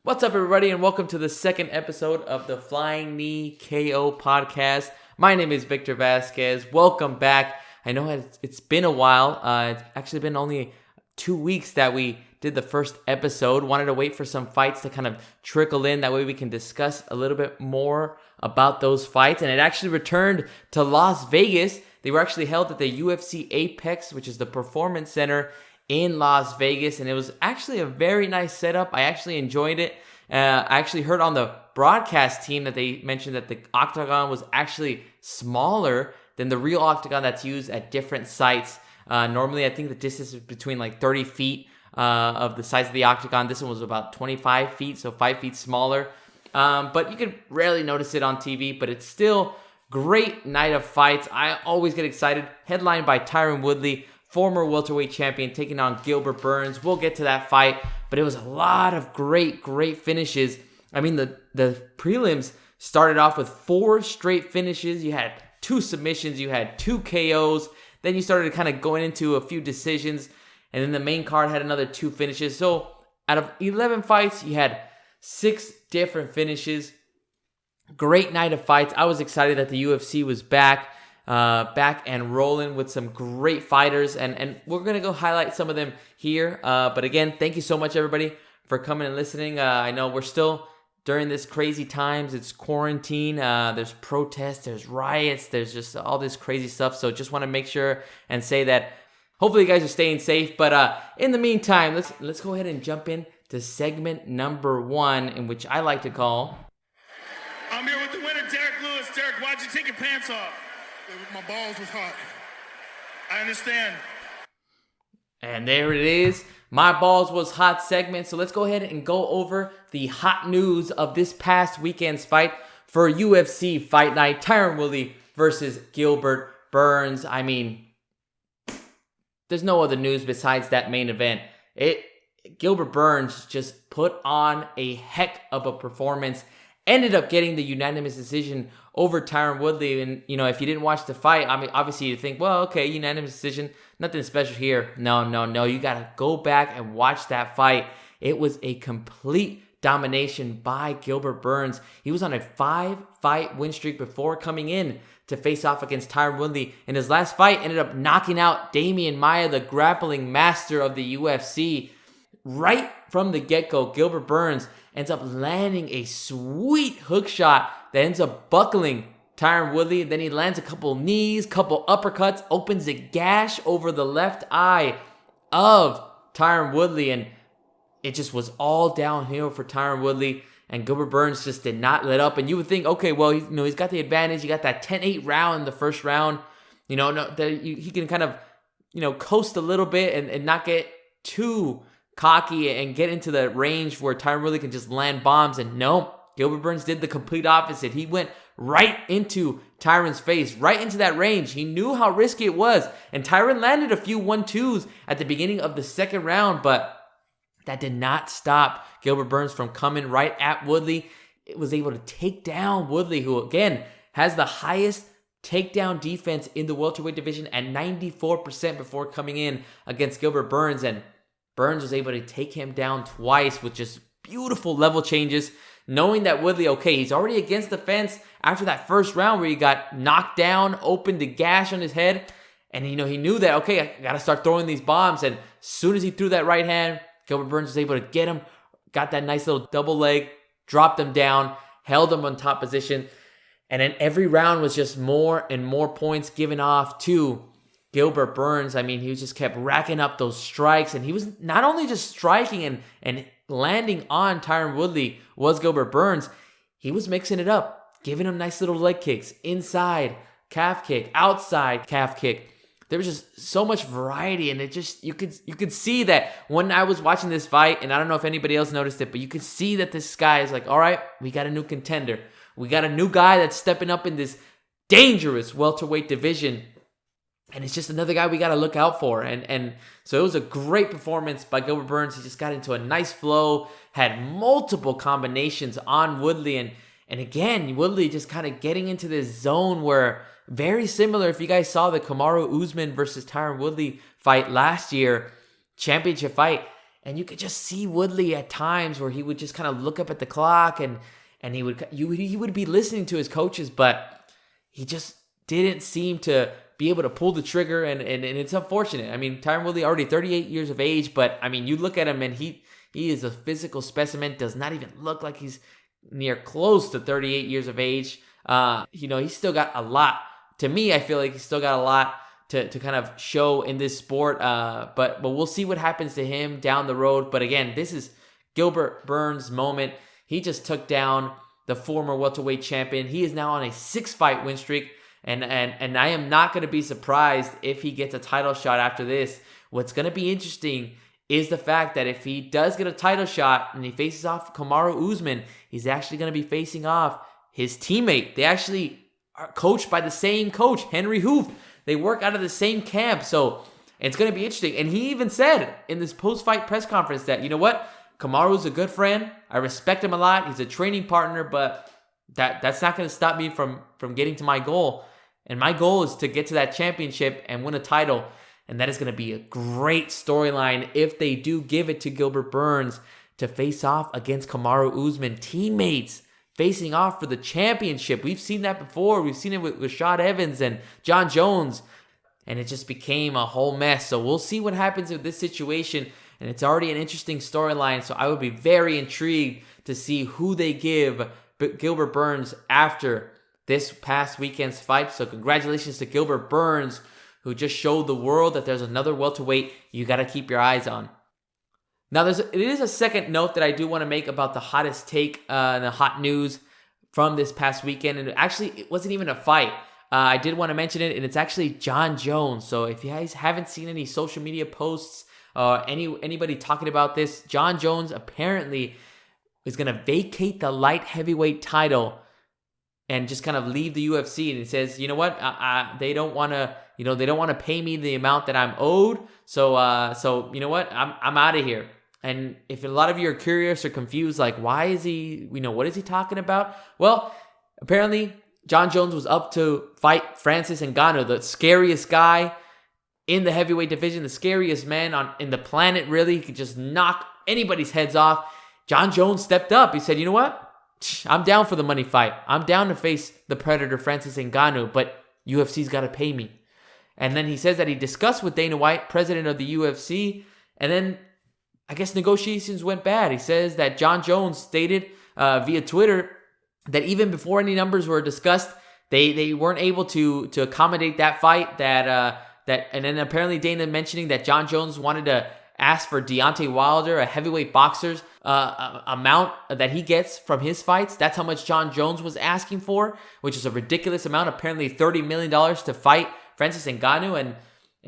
What's up, everybody, and welcome to the second episode of the Flying Knee KO podcast. My name is Victor Vasquez. Welcome back. I know it's been a while. It's actually been only 2 weeks that we did the first episode. Wanted to wait for some fights to kind of trickle in. That way we can discuss a little bit more about those fights. And it actually returned to Las Vegas. They were actually held at the UFC Apex, which is the Performance Center in Las Vegas, and it was actually a very nice setup. I actually enjoyed it. I actually heard on the broadcast team that they mentioned that the octagon was actually smaller than the real octagon that's used at different sites. Normally, I think the distance is between like 30 feet of the size of the octagon. This one was about 25 feet, so 5 feet smaller. But you can rarely notice it on TV, but it's still great night of fights. I always get excited. Headlined by Tyron Woodley, former welterweight champion, taking on Gilbert Burns. We'll get to that fight, but it was a lot of great finishes. I mean, the prelims started off with 4 straight finishes. You had 2 submissions, you had 2 KOs, then you started kind of going into a few decisions, and then the main card had another 2 finishes. So out of 11 fights, you had 6 different finishes. Great night of fights. I was excited that the UFC was back and rolling with some great fighters, and we're gonna go highlight some of them here. But again, thank you so much, everybody, for coming and listening. I know we're still during this crazy times. It's quarantine. There's protests, there's riots, there's just all this crazy stuff. So just want to make sure and say that hopefully you guys are staying safe. But in the meantime, let's go ahead and jump in to segment number 1, in which I like to call. I'm here with the winner, Derek Lewis. Derek, why'd you take your pants off? My balls was hot. I understand. And there it is. My balls was hot segment. So let's go ahead and go over the hot news of this past weekend's fight for UFC Fight Night. Tyron Woodley versus Gilbert Burns. I mean, there's no other news besides that main event. Gilbert Burns just put on a heck of a performance. Ended up getting the unanimous decision over Tyron Woodley. And, you know, if you didn't watch the fight, I mean, obviously you think, well, okay, unanimous decision, nothing special here. No. You got to go back and watch that fight. It was a complete domination by Gilbert Burns. He was on a 5-fight win streak before coming in to face off against Tyron Woodley. In his last fight, ended up knocking out Damian Maia, the grappling master of the UFC. Right from the get-go, Gilbert Burns ends up landing a sweet hook shot that ends up buckling Tyron Woodley. Then he lands a couple knees, couple uppercuts, opens a gash over the left eye of Tyron Woodley, and it just was all downhill for Tyron Woodley, and Gilbert Burns just did not let up. And you would think, okay, well, he's got the advantage. He got that 10-8 round in the first round. He can kind of, coast a little bit and not get too cocky and get into the range where Tyron Woodley can just land bombs. And no, Gilbert Burns did the complete opposite. He went right into Tyron's face, right into that range. He knew how risky it was. And Tyron landed a few 1-2s at the beginning of the second round, but that did not stop Gilbert Burns from coming right at Woodley. It was able to take down Woodley, who again has the highest takedown defense in the welterweight division at 94% before coming in against Gilbert Burns. And Burns was able to take him down twice with just beautiful level changes, knowing that Woodley, okay, he's already against the fence after that first round where he got knocked down, opened a gash on his head, and he knew that, okay, I got to start throwing these bombs. And as soon as he threw that right hand, Gilbert Burns was able to get him, got that nice little double leg, dropped him down, held him on top position, and then every round was just more and more points given off to Gilbert Burns. I mean, he just kept racking up those strikes, and he was not only just striking and landing on Tyron Woodley was Gilbert Burns, he was mixing it up, giving him nice little leg kicks, inside calf kick, outside calf kick. There was just so much variety, and it just, you could see that when I was watching this fight, and I don't know if anybody else noticed it, but you could see that this guy is like, all right, we got a new contender. We got a new guy that's stepping up in this dangerous welterweight division. And it's just another guy we got to look out for. And so it was a great performance by Gilbert Burns. He just got into a nice flow, had multiple combinations on Woodley. And again, Woodley just kind of getting into this zone where, very similar, if you guys saw the Kamaru Usman versus Tyron Woodley fight last year, championship fight, And you could just see Woodley at times where he would just kind of look up at the clock and he would be listening to his coaches, but he just didn't seem to be able to pull the trigger, and it's unfortunate. I mean, Tyron Woodley already 38 years of age, but I mean, you look at him and he is a physical specimen, does not even look like he's near close to 38 years of age. He's still got a lot. To me, I feel like he's still got a lot to kind of show in this sport, but we'll see what happens to him down the road. But again, this is Gilbert Burns' moment. He just took down the former welterweight champion. He is now on a 6-fight win streak, and I am not going to be surprised if he gets a title shot after this. What's going to be interesting is the fact that if he does get a title shot and he faces off Kamaru Usman, he's actually going to be facing off his teammate. They actually are coached by the same coach, Henry Hoof. They work out of the same camp, so it's going to be interesting. And he even said in this post-fight press conference that, you know what, Kamaru's a good friend. I respect him a lot. He's a training partner, but that's not going to stop me from getting to my goal. And my goal is to get to that championship and win a title. And that is going to be a great storyline if they do give it to Gilbert Burns to face off against Kamaru Usman. Teammates facing off for the championship. We've seen that before. We've seen it with Rashad Evans and John Jones. And it just became a whole mess. So we'll see what happens with this situation. And it's already an interesting storyline. So I would be very intrigued to see who they give Gilbert Burns after this past weekend's fight. So congratulations to Gilbert Burns, who just showed the world that there's another welterweight you got to keep your eyes on. Now, it is a second note that I do want to make about the hottest take and the hot news from this past weekend. And actually, it wasn't even a fight. I did want to mention it, and it's actually John Jones. So if you guys haven't seen any social media posts, anybody talking about this, John Jones apparently is going to vacate the light heavyweight title and just kind of leave the UFC. And he says, you know what, they don't want to pay me the amount that I'm owed. So you know what, I'm out of here. And if a lot of you are curious or confused, like, why is he, what is he talking about? Well, apparently John Jones was up to fight Francis Ngannou, the scariest guy in the heavyweight division, the scariest man in the planet, really. He could just knock anybody's heads off. John Jones stepped up. He said, you know what? I'm down for the money fight. I'm down to face the Predator, Francis Ngannou, but UFC's got to pay me. And then he says that he discussed with Dana White, president of the UFC, and then I guess negotiations went bad. He says that John Jones stated via Twitter that even before any numbers were discussed, they weren't able to accommodate that fight. And then apparently Dana mentioning that John Jones wanted to ask for Deontay Wilder, a heavyweight boxer's amount that he gets from his fights. That's how much John Jones was asking for, which is a ridiculous amount. Apparently $30 million to fight Francis Ngannou. And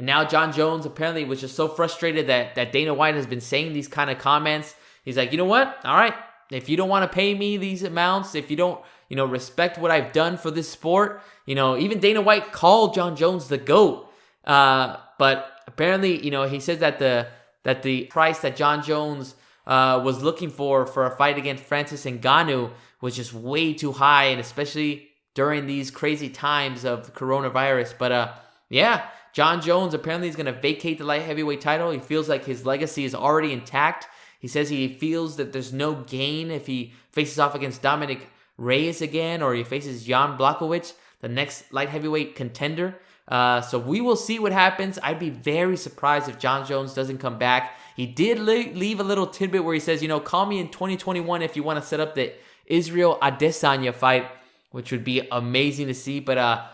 now John Jones apparently was just so frustrated that Dana White has been saying these kind of comments. He's like, you know what? All right. If you don't want to pay me these amounts, if you don't, respect what I've done for this sport, even Dana White called John Jones the GOAT. But apparently, he says that the price that John Jones was looking for a fight against Francis Ngannou was just way too high, and especially during these crazy times of the coronavirus. But yeah, John Jones apparently is going to vacate the light heavyweight title. He feels like his legacy is already intact. He says he feels that there's no gain if he faces off against Dominic Reyes again, or he faces Jan Blachowicz, the next light heavyweight contender. So we will see what happens. I'd be very surprised if John Jones doesn't come back. He did leave a little tidbit where he says, call me in 2021 if you want to set up the Israel Adesanya fight, which would be amazing to see. But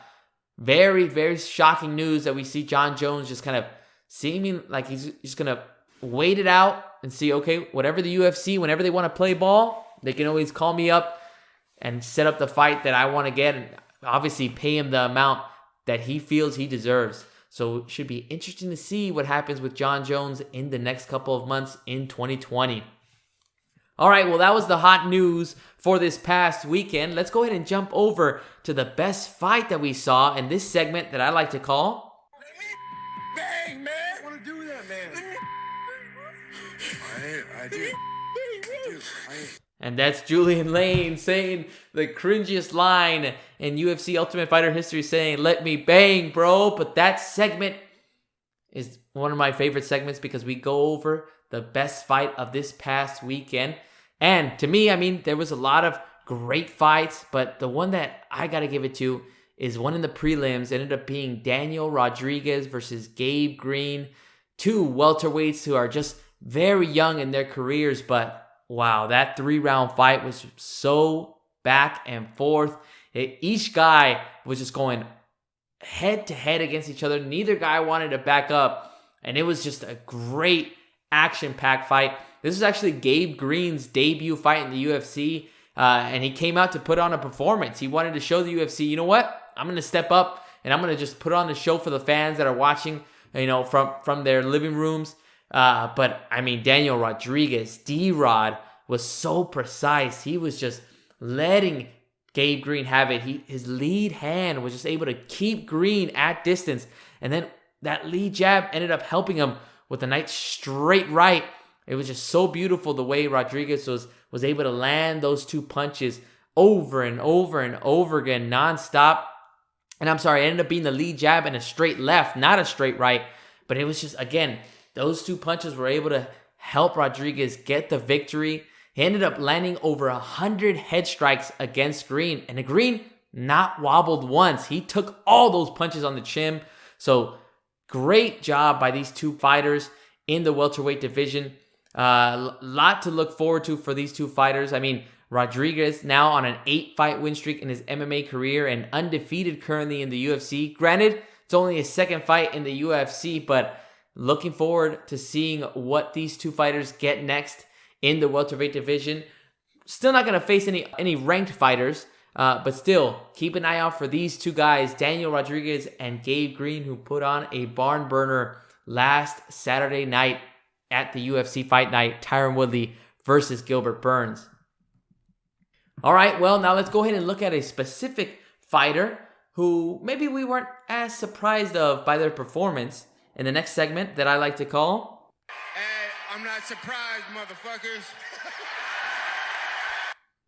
very, very shocking news that we see John Jones just kind of seeming like he's just going to wait it out and see, okay, whatever the UFC, whenever they want to play ball, they can always call me up and set up the fight that I want to get, and obviously pay him the amount that he feels he deserves. So it should be interesting to see what happens with John Jones in the next couple of months in 2020. All right, well, that was the hot news for this past weekend. Let's go ahead and jump over to the best fight that we saw in this segment that I like to call... Bang, man! I want to do that, man. I do. And that's Julian Lane saying the cringiest line in UFC Ultimate Fighter history, saying, "Let me bang, bro." But that segment is one of my favorite segments because we go over the best fight of this past weekend. And to me, I mean, there was a lot of great fights, but the one that I got to give it to is one in the prelims. It ended up being Daniel Rodriguez versus Gabe Green, two welterweights who are just very young in their careers, but wow, that 3-round fight was so back and forth. Each guy was just going head to head against each other. Neither guy wanted to back up, and it was just a great action-packed fight. This is actually Gabe Green's debut fight in the UFC, and he came out to put on a performance. He wanted to show the UFC, you know what? I'm going to step up, and I'm going to just put on the show for the fans that are watching, from their living rooms. But, I mean, Daniel Rodriguez, D-Rod, was so precise. He was just letting Gabe Green have it. His lead hand was just able to keep Green at distance. And then that lead jab ended up helping him with a nice straight right. It was just so beautiful the way Rodriguez was able to land those two punches over and over and over again, nonstop. And I'm sorry, it ended up being the lead jab and a straight left, not a straight right. But it was just, again, those two punches were able to help Rodriguez get the victory. He ended up landing over 100 head strikes against Green. And the Green not wobbled once. He took all those punches on the chin. So great job by these two fighters in the welterweight division. Lot to look forward to for these two fighters. I mean, Rodriguez now on an 8-fight win streak in his MMA career and undefeated currently in the UFC. Granted, it's only his second fight in the UFC, but looking forward to seeing what these two fighters get next in the welterweight division. Still not going to face any ranked fighters, but still keep an eye out for these two guys, Daniel Rodriguez and Gabe Green, who put on a barn burner last Saturday night at the UFC Fight Night. Tyron Woodley versus Gilbert Burns. All right, well, now let's go ahead and look at a specific fighter who maybe we weren't as surprised of by their performance in the next segment that I like to call... Hey, I'm not surprised, motherfuckers.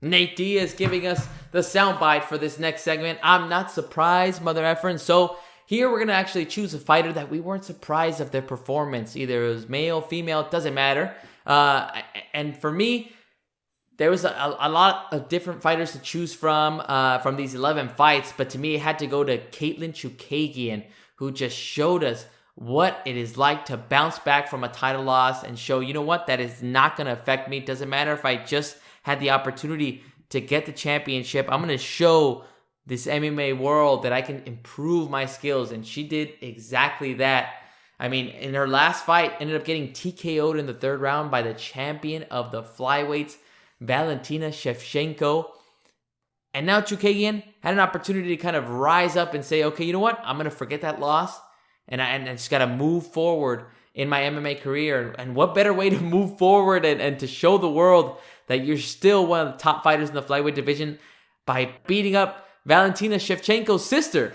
Nate Diaz giving us the soundbite for this next segment. I'm not surprised, mother efferin'. So here we're going to actually choose a fighter that we weren't surprised of their performance. Either it was male, female, it doesn't matter. And for me, there was a lot of different fighters to choose from these 11 fights. But to me, it had to go to Kaitlyn Chookagian, who just showed us what it is like to bounce back from a title loss and show, you know what, that is not going to affect me. It doesn't matter if I just had the opportunity to get the championship. I'm going to show this MMA world that I can improve my skills. And she did exactly that. I mean, in her last fight, ended up getting TKO'd in the 3rd round by the champion of the flyweights, Valentina Shevchenko. And now Chookagian had an opportunity to kind of rise up and say, okay, you know what? I'm going to forget that loss. And I just got to move forward in my MMA career. And what better way to move forward and to show the world that you're still one of the top fighters in the flyweight division by beating up Valentina Shevchenko's sister,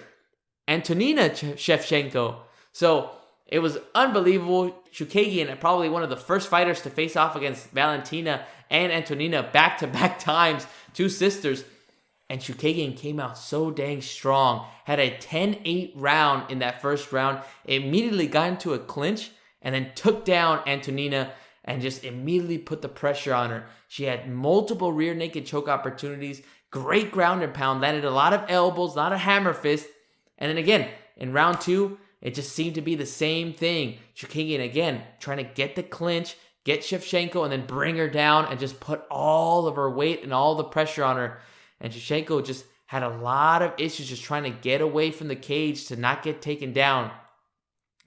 Antonina Shevchenko. So it was unbelievable. Chookagian, probably one of the first fighters to face off against Valentina and Antonina back-to-back times, two sisters. And Chookagian came out so dang strong. Had a 10-8 round in that first round. Immediately got into a clinch and then took down Antonina and just immediately put the pressure on her. She had multiple rear naked choke opportunities. Great ground and pound. Landed a lot of elbows, a lot of hammer fist. And then again, in round 2, it just seemed to be the same thing. Chookagian again trying to get the clinch, get Shevchenko, and then bring her down and just put all of her weight and all the pressure on her. And Shevchenko just had a lot of issues just trying to get away from the cage to not get taken down.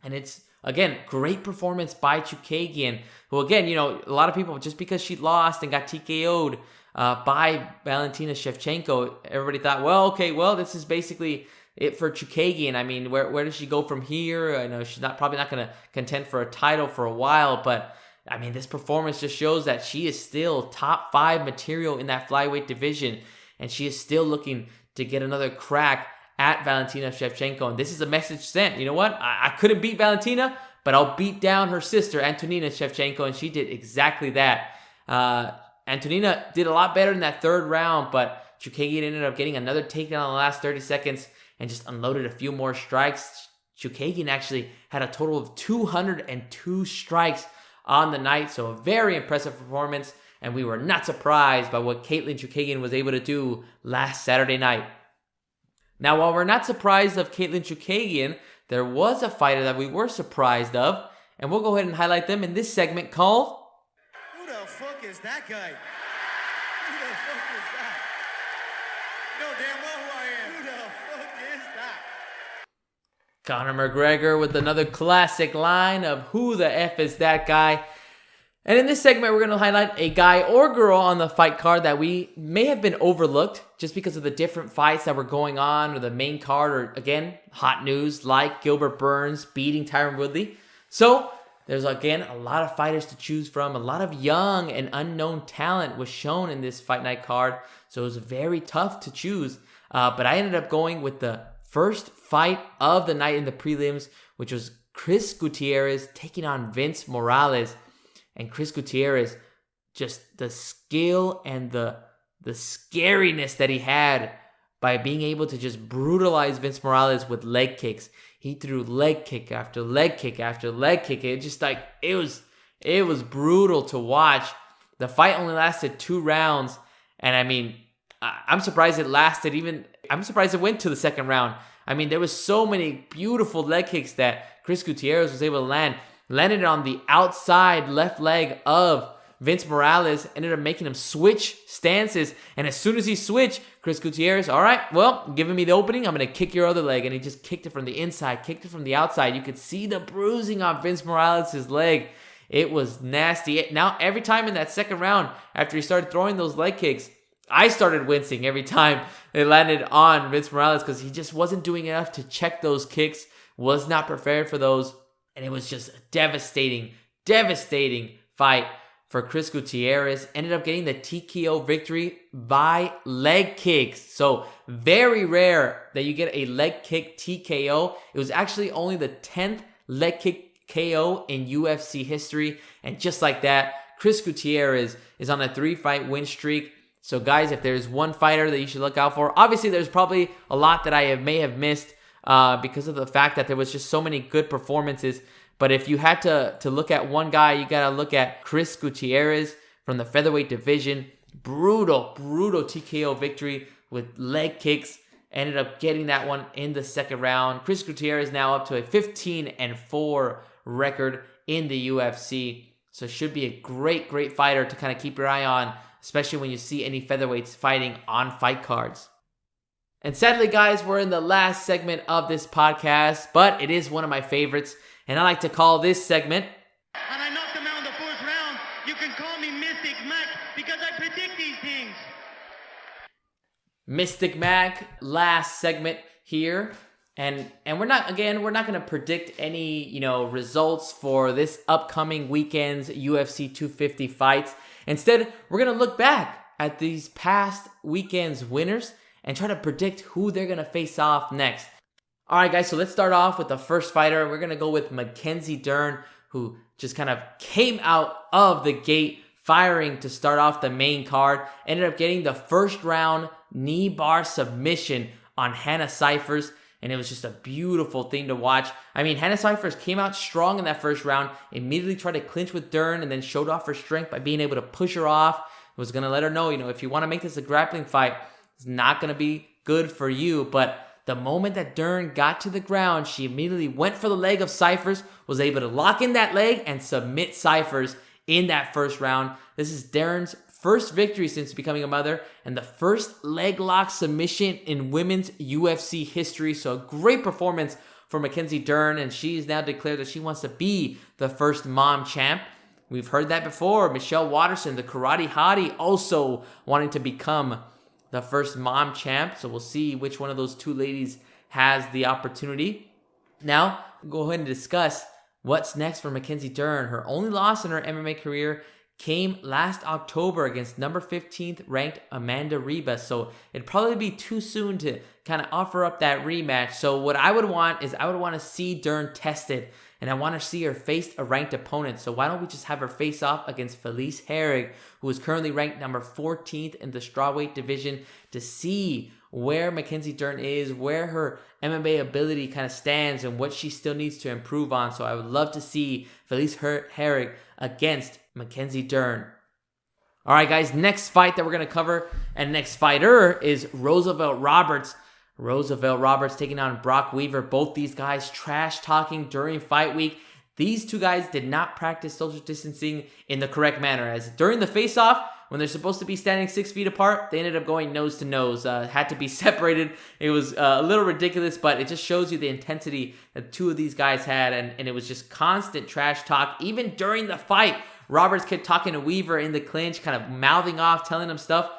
And it's, again, great performance by Chookagian, who, again, you know, a lot of people, just because she lost and got TKO'd by Valentina Shevchenko, everybody thought, well, okay, well, this is basically it for Chookagian. I mean, where does she go from here? I know she's probably not going to contend for a title for a while, but I mean, this performance just shows that she is still top 5 material in that flyweight division. And she is still looking to get another crack at Valentina Shevchenko. And this is a message sent. You know what? I couldn't beat Valentina, but I'll beat down her sister, Antonina Shevchenko. And she did exactly that. Antonina did a lot better in that 3rd round, but Chookagian ended up getting another takedown in the last 30 seconds and just unloaded a few more strikes. Chookagian actually had a total of 202 strikes on the night. So a very impressive performance, and we were not surprised by what Kaitlyn was able to do last Saturday night. Now, while we're not surprised of Kaitlyn, there was a fighter that we were surprised of, and we'll go ahead and highlight them in this segment called Who the fuck is that guy? Who the fuck is that? You know damn well who I am. Who the fuck is that? Conor McGregor with another classic line of who the F is that guy. And in this segment, we're going to highlight a guy or girl on the fight card that we may have been overlooked just because of the different fights that were going on or the main card or, again, hot news like Gilbert Burns beating Tyron Woodley. So there's, again, a lot of fighters to choose from. A lot of young and unknown talent was shown in this Fight Night card. So it was very tough to choose. But I ended up going with the first fight of the night in the prelims, which was Chris Gutierrez taking on Vince Morales. And Chris Gutierrez, just the skill and the scariness that he had by being able to just brutalize Vince Morales with leg kicks. He threw leg kick after leg kick after leg kick. It just like, it was brutal to watch. The fight only lasted 2 rounds. And I mean, I'm surprised it went to the second round. I mean, there was so many beautiful leg kicks that Chris Gutierrez was able to land. Landed it on the outside left leg of Vince Morales, ended up making him switch stances. And as soon as he switched, Chris Gutierrez, all right, well, giving me the opening, I'm going to kick your other leg. And he just kicked it from the inside, kicked it from the outside. You could see the bruising on Vince Morales' leg. It was nasty. Now, every time in that second round, after he started throwing those leg kicks, I started wincing every time it landed on Vince Morales because he just wasn't doing enough to check those kicks, was not prepared for those. And it was just a devastating fight for Chris Gutierrez. Ended up getting the TKO victory by leg kicks. So very rare that you get a leg kick TKO. It was actually only the 10th leg kick KO in UFC history. And just like that, Chris Gutierrez is on a 3-fight win streak. So guys, if there's one fighter that you should look out for, obviously there's probably a lot that I may have missed because of the fact that there was just so many good performances. But if you had to look at one guy, you got to look at Chris Gutierrez from the featherweight division. Brutal TKO victory with leg kicks. Ended up getting that one in the second round. Chris Gutierrez now up to a 15-4 record in the UFC. So should be a great fighter to kind of keep your eye on, especially when you see any featherweights fighting on fight cards. And sadly, guys, we're in the last segment of this podcast, but it is one of my favorites, and I like to call this segment, And I knocked him out in the first round. You can call me Mystic Mac because I predict these things. Mystic Mac, last segment here. And we're not going to predict any, results for this upcoming weekend's UFC 250 fights. Instead, we're going to look back at these past weekend's winners and try to predict who they're going to face off next. All right, guys, so let's start off with the first fighter. We're going to go with Mackenzie Dern, who just kind of came out of the gate firing to start off the main card. Ended up getting the first round knee bar submission on Hanna Cyphers, and it was just a beautiful thing to watch. I mean, Hanna Cyphers came out strong in that first round, immediately tried to clinch with Dern, and then showed off her strength by being able to push her off. Was going to let her know, if you want to make this a grappling fight, it's not going to be good for you. But the moment that Dern got to the ground, she immediately went for the leg of Cyphers, was able to lock in that leg and submit Cyphers in that first round. This is Dern's first victory since becoming a mother and the first leg lock submission in women's UFC history. So a great performance for Mackenzie Dern, and she's now declared that she wants to be the first mom champ. We've heard that before. Michelle Watterson, the karate hottie, also wanting to become the first mom champ. So we'll see which one of those two ladies has the opportunity. Now, we'll go ahead and discuss what's next for Mackenzie Dern. Her only loss in her MMA career came last October against number 15th ranked Amanda Ribas. So it'd probably be too soon to kind of offer up that rematch. So what I would want to see Dern tested, and I want to see her face a ranked opponent. So why don't we just have her face off against Felice Herrig, who is currently ranked number 14th in the strawweight division, to see where Mackenzie Dern is, where her MMA ability kind of stands, and what she still needs to improve on. So I would love to see Felice Herrig against Mackenzie Dern. All right, guys, next fight that we're going to cover and next fighter is Roosevelt Roberts. Roosevelt Roberts taking on Brock Weaver. Both these guys trash talking during fight week. These two guys did not practice social distancing in the correct manner, as during the face-off, when they're supposed to be standing 6 feet apart, they ended up going nose to nose, had to be separated. It was a little ridiculous, but it just shows you the intensity that two of these guys had, and it was just constant trash talk. Even during the fight, Roberts kept talking to Weaver in the clinch, kind of mouthing off, telling him stuff.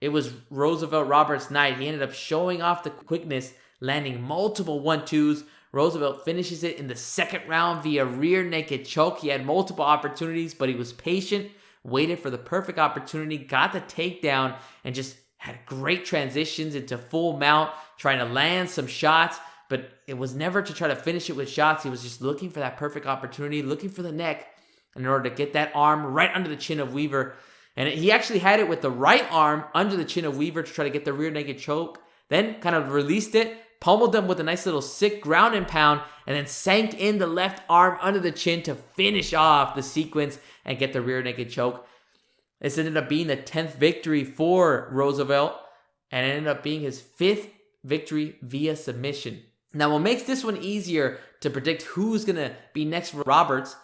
It was Roosevelt Roberts' night. He ended up showing off the quickness, landing multiple 1-2s. Roosevelt finishes it in the second round via rear naked choke. He had multiple opportunities, but he was patient, waited for the perfect opportunity, got the takedown, and just had great transitions into full mount, trying to land some shots, but it was never to try to finish it with shots. He was just looking for that perfect opportunity, looking for the neck in order to get that arm right under the chin of Weaver. And he actually had it with the right arm under the chin of Weaver to try to get the rear naked choke. Then kind of released it, pummeled him with a nice little sick ground and pound, and then sank in the left arm under the chin to finish off the sequence and get the rear naked choke. This ended up being the 10th victory for Roosevelt, and it ended up being his 5th victory via submission. Now, what makes this one easier to predict who's going to be next for Roberts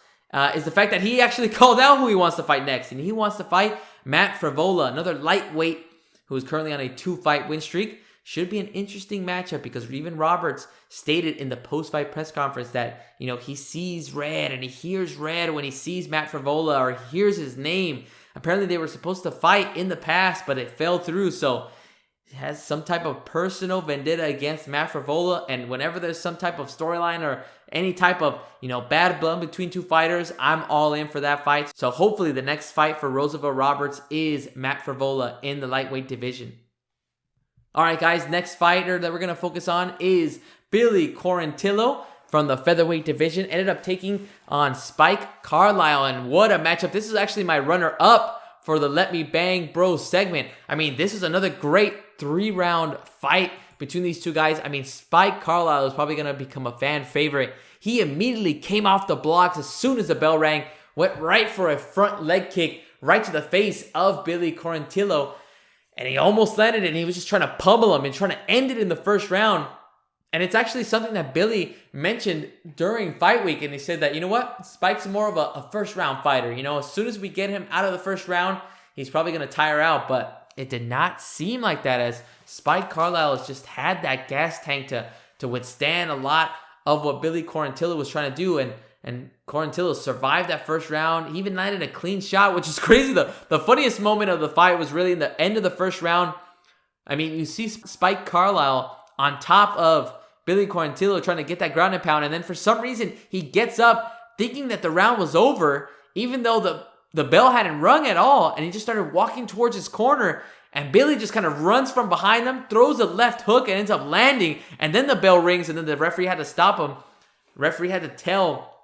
is the fact that he actually called out who he wants to fight next. And he wants to fight Matt Frevola, another lightweight who is currently on a 2-fight win streak. Should be an interesting matchup because even Roberts stated in the post-fight press conference that, he sees red and he hears red when he sees Matt Frevola or hears his name. Apparently they were supposed to fight in the past, but it fell through. So has some type of personal vendetta against Matt Frevola, and whenever there's some type of storyline or any type of, bad blood between two fighters, I'm all in for that fight. So hopefully the next fight for Roosevelt Roberts is Matt Frevola in the lightweight division. All right, guys, next fighter that we're going to focus on is Billy Quarantillo from the featherweight division. Ended up taking on Spike Carlisle, and what a matchup. This is actually my runner-up for the Let Me Bang Bro segment. This is another great 3-round fight between these two guys. Spike Carlisle is probably going to become a fan favorite. He immediately came off the blocks as soon as the bell rang, went right for a front leg kick right to the face of Billy Quarantillo, and he almost landed it, and he was just trying to pummel him and trying to end it in the first round. And it's actually something that Billy mentioned during fight week, and he said that, Spike's more of a first-round fighter. As soon as we get him out of the first round, he's probably going to tire out, but it did not seem like that, as Spike Carlisle has just had that gas tank to withstand a lot of what Billy Quarantillo was trying to do, and Quarantillo survived that first round. He even landed a clean shot, which is crazy. The funniest moment of the fight was really in the end of the first round. You see Spike Carlisle on top of Billy Quarantillo trying to get that ground and pound, and then for some reason he gets up thinking that the round was over, even though the bell hadn't rung at all, and he just started walking towards his corner, and Billy just kind of runs from behind him, throws a left hook, and ends up landing, and then the bell rings, and then the referee had to stop him. Referee had to tell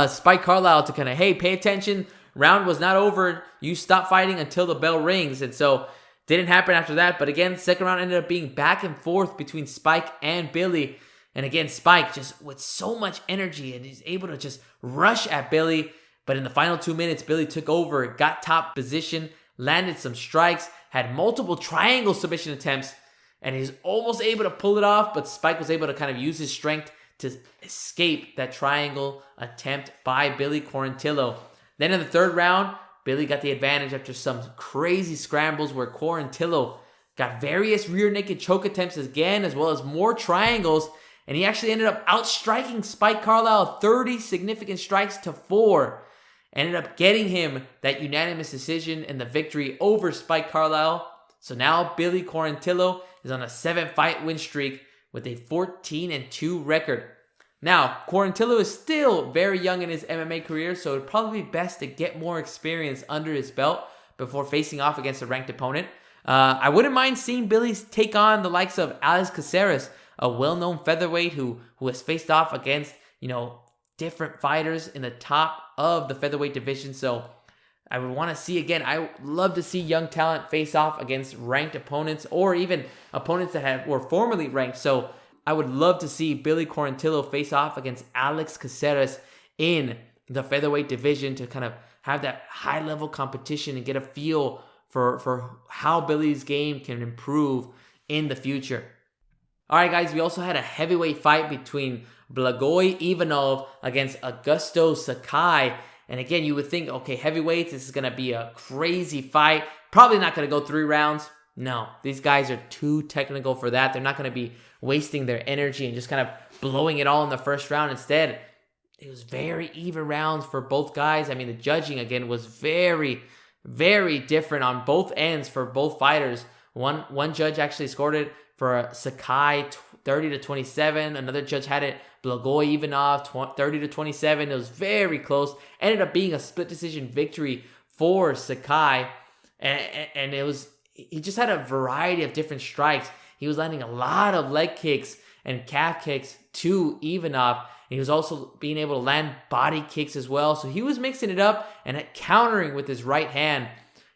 Spike Carlisle to kind of, hey, pay attention, round was not over, you stop fighting until the bell rings. And so didn't happen after that, but again, second round ended up being back and forth between Spike and Billy. And again, Spike just with so much energy, and he's able to just rush at Billy. But in the final 2 minutes, Billy took over, got top position, landed some strikes, had multiple triangle submission attempts, and he's almost able to pull it off, but Spike was able to kind of use his strength to escape that triangle attempt by Billy Quarantillo. Then in the third round, Billy got the advantage after some crazy scrambles where Quarantillo got various rear naked choke attempts again, as well as more triangles, and he actually ended up outstriking Spike Carlisle 30 significant strikes to 4. Ended up getting him that unanimous decision and the victory over Spike Carlisle. So now Billy Quarantillo is on a 7-fight win streak with a 14-2 record. Now, Quarantillo is still very young in his MMA career, so it'd probably be best to get more experience under his belt before facing off against a ranked opponent. I wouldn't mind seeing Billy take on the likes of Alex Caceres, a well-known featherweight who has faced off against, different fighters in the top of the featherweight division. So I would want to see again. I would love to see young talent face off against ranked opponents or even opponents that were formerly ranked. So I would love to see Billy Quarantillo face off against Alex Caceres in the featherweight division to kind of have that high level competition and get a feel for how Billy's game can improve in the future. All right, guys, we also had a heavyweight fight between Blagoy Ivanov against Augusto Sakai. And again, you would think, okay, heavyweights, this is going to be a crazy fight. Probably not going to go 3 rounds. No, these guys are too technical for that. They're not going to be wasting their energy and just kind of blowing it all in the first round. Instead, it was very even rounds for both guys. I mean, the judging, again, was very, very different on both ends for both fighters. One judge actually scored it for Sakai 30-27. Another judge had it Blagoy Ivanov 30-27. It was very close. Ended up being a split decision victory for Sakai. And he just had a variety of different strikes. He was landing a lot of leg kicks and calf kicks to Ivanov. And he was also being able to land body kicks as well. So he was mixing it up and countering with his right hand.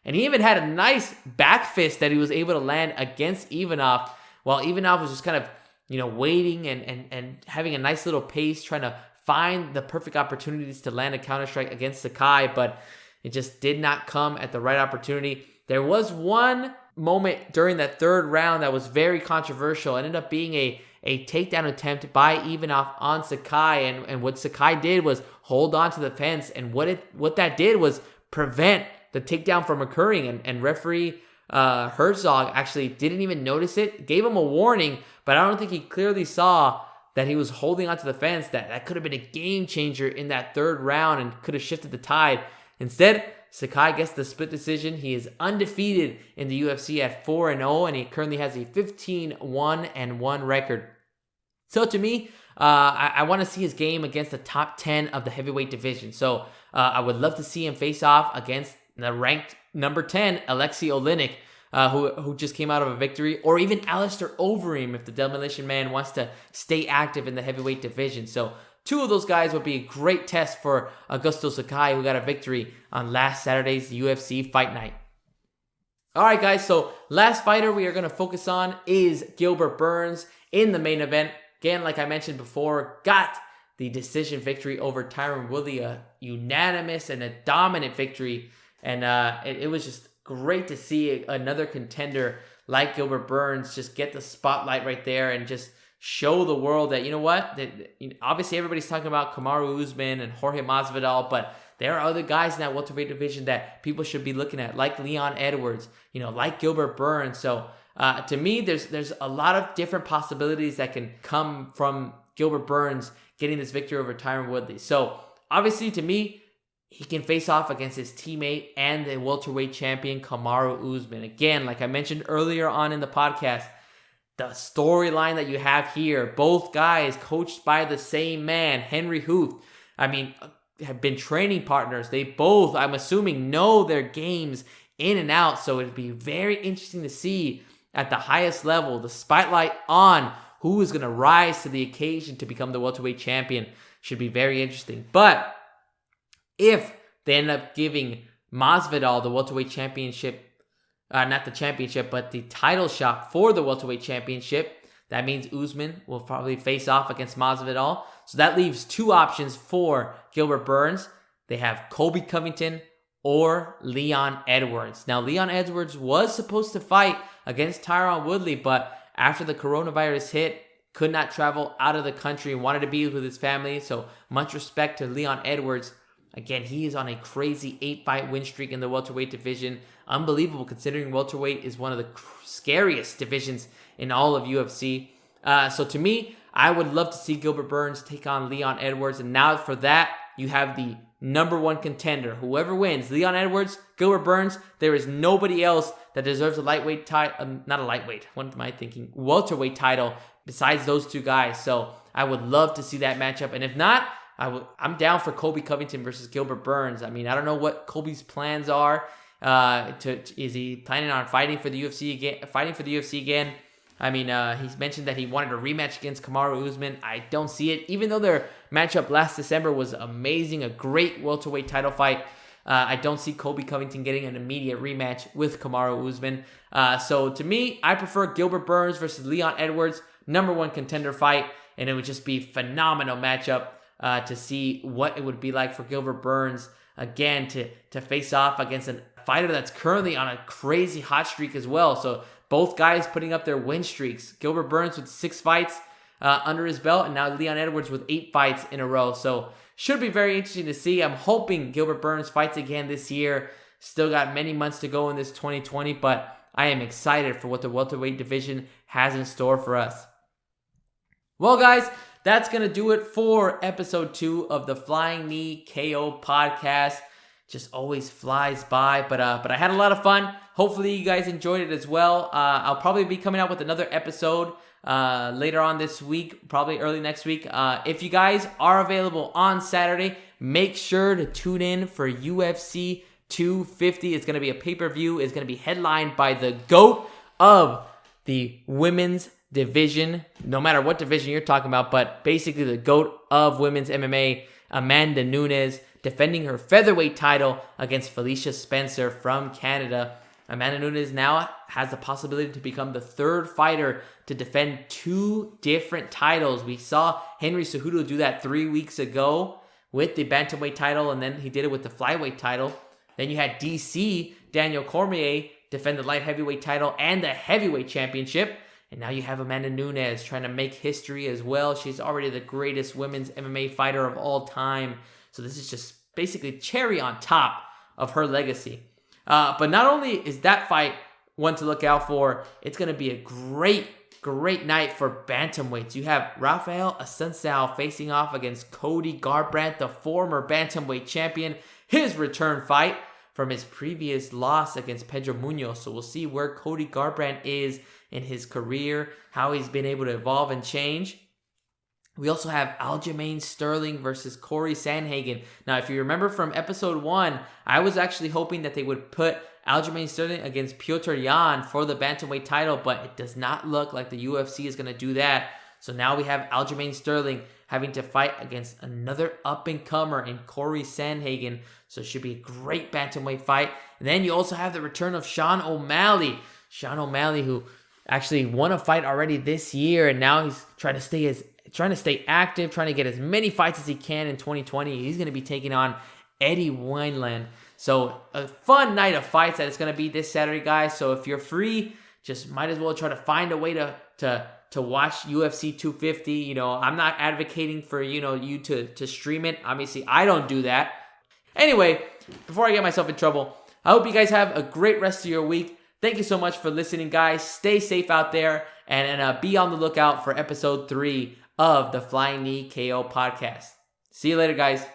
And he even had a nice back fist that he was able to land against Ivanov, while Ivanov was just kind of, waiting and having a nice little pace, trying to find the perfect opportunities to land a counter strike against Sakai, but it just did not come at the right opportunity. There was one moment during that third round that was very controversial. It ended up being a takedown attempt by Ivanov on Sakai, and what Sakai did was hold on to the fence, and what that did was prevent the takedown from occurring, and referee Herzog actually didn't even notice it, gave him a warning, but I don't think he clearly saw that he was holding onto the fence. That could have been a game changer in that third round and could have shifted the tide. Instead, Sakai gets the split decision. He is undefeated in the UFC at 4-0, and he currently has a 15-1-1 record. So to me, I want to see his game against the top 10 of the heavyweight division. So I would love to see him face off against the ranked number 10, Alexei Oleinik, who just came out of a victory, or even Alistair Overeem if the Demolition Man wants to stay active in the heavyweight division. So 2 of those guys would be a great test for Augusto Sakai, who got a victory on last Saturday's UFC Fight Night. All right, guys, so last fighter we are going to focus on is Gilbert Burns in the main event. Again, like I mentioned before, got the decision victory over Tyron Woodley, a unanimous and a dominant victory. And it was just great to see another contender like Gilbert Burns just get the spotlight right there and just show the world that, obviously everybody's talking about Kamaru Usman and Jorge Masvidal, but there are other guys in that welterweight division that people should be looking at, like Leon Edwards, like Gilbert Burns. So to me, there's a lot of different possibilities that can come from Gilbert Burns getting this victory over Tyron Woodley. So obviously, to me, he can face off against his teammate and the welterweight champion, Kamaru Usman. Again, like I mentioned earlier on in the podcast, the storyline that you have here, both guys coached by the same man, Henry Hooft, have been training partners. They both, I'm assuming, know their games in and out. So it'd be very interesting to see at the highest level, the spotlight on who is going to rise to the occasion to become the welterweight champion. Should be very interesting. But if they end up giving Masvidal the welterweight championship, not the championship, but the title shot for the welterweight championship, that means Usman will probably face off against Masvidal. So that leaves 2 options for Gilbert Burns. They have Colby Covington or Leon Edwards. Now, Leon Edwards was supposed to fight against Tyron Woodley, but after the coronavirus hit, could not travel out of the country and wanted to be with his family. So much respect to Leon Edwards. Again, he is on a crazy 8-fight win streak in the welterweight division. Unbelievable, considering welterweight is one of the scariest divisions in all of UFC. So to me, I would love to see Gilbert Burns take on Leon Edwards. And now for that, you have the number 1 contender. Whoever wins, Leon Edwards, Gilbert Burns, there is nobody else that deserves a lightweight title. Not a lightweight, what am I thinking? Welterweight title besides those 2 guys. So I would love to see that matchup. And if not, I'm down for Colby Covington versus Gilbert Burns. I don't know what Colby's plans are. Is he planning on fighting for the UFC again? He's mentioned that he wanted a rematch against Kamaru Usman. I don't see it, even though their matchup last December was amazing, a great welterweight title fight. I don't see Colby Covington getting an immediate rematch with Kamaru Usman. So to me, I prefer Gilbert Burns versus Leon Edwards, #1 contender fight, and it would just be a phenomenal matchup to see what it would be like for Gilbert Burns again to face off against a fighter that's currently on a crazy hot streak as well. So both guys putting up their win streaks. Gilbert Burns with 6 fights under his belt, and now Leon Edwards with 8 fights in a row. So should be very interesting to see. I'm hoping Gilbert Burns fights again this year. Still got many months to go in this 2020, but I am excited for what the welterweight division has in store for us. Well, guys, that's going to do it for episode 2 of the Flying Knee KO podcast. Just always flies by, but I had a lot of fun. Hopefully you guys enjoyed it as well. I'll probably be coming out with another episode later on this week, probably early next week. If you guys are available on Saturday, make sure to tune in for UFC 250. It's going to be a pay-per-view. It's going to be headlined by the GOAT of the women's division, no matter what division you're talking about, but basically the GOAT of women's MMA, Amanda Nunes, defending her featherweight title against Felicia Spencer from Canada. Amanda Nunes now has the possibility to become the 3rd fighter to defend 2 different titles. We saw Henry Cejudo do that 3 weeks ago with the bantamweight title, and then he did it with the flyweight title. Then you had DC, Daniel Cormier, defend the light heavyweight title and the heavyweight championship. And now you have Amanda Nunes trying to make history as well. She's already the greatest women's MMA fighter of all time. So this is just basically cherry on top of her legacy. But not only is that fight one to look out for, it's going to be a great night for bantamweights. You have Rafael Assunção facing off against Cody Garbrandt, the former bantamweight champion. His return fight from his previous loss against Pedro Munoz. So we'll see where Cody Garbrandt is in his career, how he's been able to evolve and change. We also have Aljamain Sterling versus Corey Sandhagen. Now, if you remember from episode 1, I was actually hoping that they would put Aljamain Sterling against Piotr Jan for the bantamweight title, but it does not look like the UFC is going to do that. So now we have Aljamain Sterling having to fight against another up-and-comer in Corey Sandhagen. So it should be a great bantamweight fight. And then you also have the return of Sean O'Malley. Sean O'Malley, who actually won a fight already this year, and now he's trying to stay active, trying to get as many fights as he can in 2020. He's going to be taking on Eddie Wineland. So a fun night of fights that it's going to be this Saturday, guys. So if you're free, just might as well try to find a way to watch UFC 250. You know, I'm not advocating for, you to stream it. Obviously, I don't do that. Anyway, before I get myself in trouble, I hope you guys have a great rest of your week. Thank you so much for listening, guys. Stay safe out there, and be on the lookout for episode 3 of the Flying Knee KO podcast. See you later, guys.